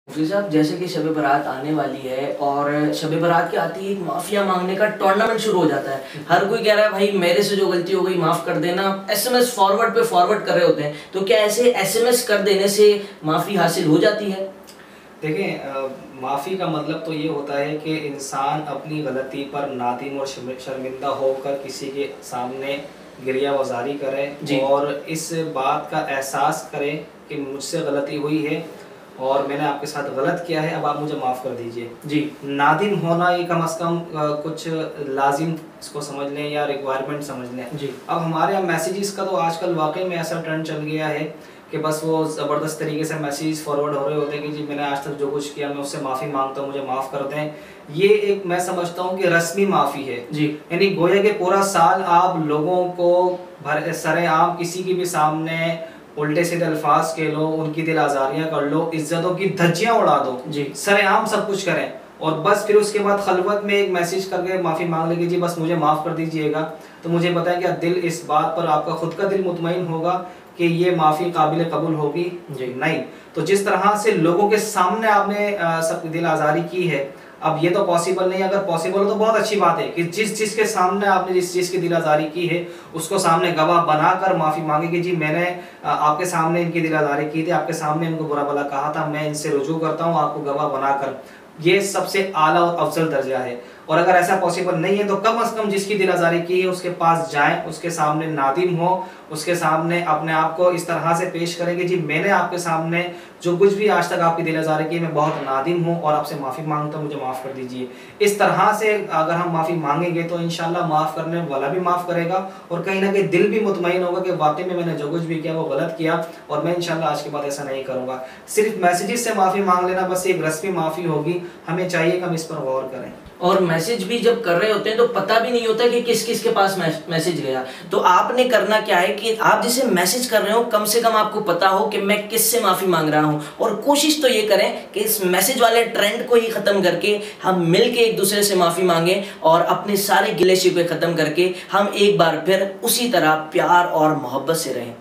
जी साहब, जैसे कि शब बारात आने वाली है और शब बारात के आते ही एक माफिया मांगने का टूर्नामेंट शुरू हो जाता है। हर कोई कह रहा है भाई मेरे से जो गलती हो गई माफ कर देना। एसएमएस फॉरवर्ड पे फॉरवर्ड कर रहे होते हैं, तो क्या ऐसे एसएमएस कर देने से माफी हासिल हो जाती है? देखें, माफ़ी का मतलब तो ये होता है कि इंसान अपनी गलती पर नादिम और शर्मिंदा होकर किसी के सामने गिरिया वज़ारी करे और इस बात का एहसास करे कि मुझसे गलती हुई है और मैंने आपके साथ गलत किया है, अब आप मुझे माफ़ कर दीजिए। जी, नादिम होना ये कम से कम कुछ लाजिम इसको समझ लें या रिक्वायरमेंट समझ लें। जी, अब हमारे यहाँ मैसेजेस का तो आजकल वाकई में ऐसा ट्रेंड चल गया है कि बस वो ज़बरदस्त तरीके से मैसेज फॉरवर्ड हो रहे होते हैं कि जी मैंने आज तक जो कुछ किया मैं उससे माफ़ी मांगता हूँ, मुझे माफ़ कर दें। ये एक मैं समझता हूँ कि रस्मी माफ़ी है। जी, यानी गोया कि पूरा साल आप लोगों को सरेआम किसी के भी सामने उल्टे सीधे अल्फाज कह लो, उनकी दिल आज़ारियाँ कर लो, इज्जतों की धज्जियाँ उड़ा दो, जी, सरेआम सब कुछ करें और बस फिर उसके बाद खलवत में एक मैसेज करके माफ़ी मांग लेगी जी बस मुझे माफ़ कर दीजिएगा। तो मुझे बताएं क्या दिल इस बात पर आपका खुद का दिल मुतमईन होगा कि ये माफ़ी काबिल कबूल होगी? नहीं। तो जिस तरह से लोगों के सामने आपने सब दिल आज़ारी की है, अब ये तो पॉसिबल नहीं। अगर पॉसिबल हो तो बहुत अच्छी बात है कि जिस चीज़ के सामने आपने जिस चीज़ की दिल आज़ारी की है उसको सामने गवाह बनाकर माफ़ी मांगे कि जी मैंने आपके सामने इनकी दिल आज़ारी की थी, आपके सामने इनको बुरा भला कहा था, मैं इनसे रुजू करता हूँ आपको गवाह बनाकर। ये सबसे आला और अफजल दर्जा है। और अगर ऐसा पॉसिबल नहीं है तो कम से कम जिसकी दिल आज़ारी की है उसके पास जाएं, उसके सामने नादिम हो, उसके सामने अपने आप को इस तरह से पेश करें कि जी मैंने आपके सामने जो कुछ भी आज तक आपकी दिल आज़ारी की मैं बहुत नादिम हूँ और आपसे माफ़ी मांगता हूँ, मुझे माफ़ कर दीजिए। इस तरह से अगर हम माफ़ी मांगेंगे तो इंशाल्लाह माफ़ करने वाला भी माफ़ करेगा और कहीं ना कहीं दिल भी मुतमईन होगा कि वाकई में मैंने जो कुछ भी किया वो गलत किया और मैं इंशाल्लाह आज के बाद ऐसा नहीं करूँगा। सिर्फ मैसेजेस से माफ़ी मांग लेना बस एक रस्मी माफ़ी होगी, हमें चाहिए कि हम इस पर गौर करें। और मैसेज भी जब कर रहे होते हैं तो पता भी नहीं होता कि किस किस के पास मैसेज गया। तो आपने करना क्या है कि आप जिसे मैसेज कर रहे हो कम से कम आपको पता हो कि मैं किससे माफ़ी मांग रहा हूं, और कोशिश तो ये करें कि इस मैसेज वाले ट्रेंड को ही ख़त्म करके हम मिल के एक दूसरे से माफ़ी मांगें और अपने सारे गिले शिकवे ख़त्म करके हम एक बार फिर उसी तरह प्यार और मोहब्बत से रहें।